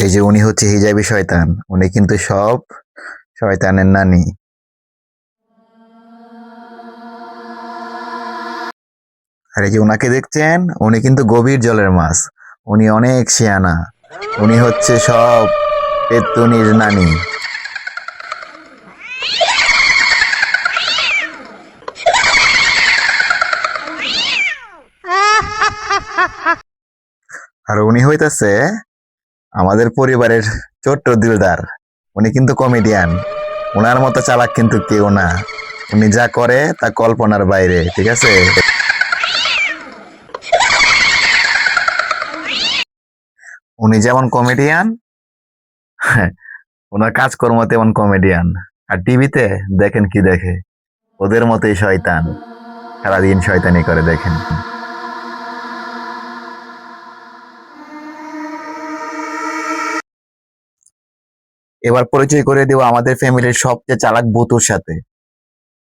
এই যে উনি হচ্ছে হিজাবি শয়তান, উনি কিন্তু সব শয়তানের নানি। আর এই যে উনাকে দেখছেন, উনি কিন্তু গভীর জলের মাছ। উনি অনেক শিয়ানা। উনি হচ্ছে সব পেত্তুনির নানি। আর উনি হইতেছে আমাদের পরিবারের ছোট্ট দিলদার। উনি কিন্তু কমেডিয়ান। ওনার মতো চালাক কিন্তু কেউ না। উনি যা করে তা কল্পনার বাইরে, ঠিক আছে? উনি যেমন কমেডিয়ান, ওনার কাজকর্ম তেমন কমেডিয়ান। আর টিভিতে দেখেন কি দেখে, ওদের মতোই শয়তান। সারাদিন শয়তানি করে দেখেন। এবার পরিচয় করে দেব আমাদের ফ্যামিলির সবচেয়ে চালাক বুতুর সাথে।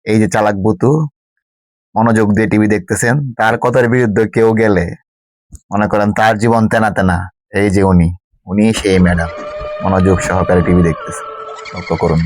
এই যে চালাক বুতু, মনোযোগ দিয়ে টিভি দেখতেছেন, তার কথার বিরুদ্ধে কেউ গেলে মনে করেন তার জীবন তেনা তেনা। এই যে উনি, উনি সেই ম্যাডাম, মনোযোগ সহকারে টিভি দেখতেছে। লক্ষ্য করুন।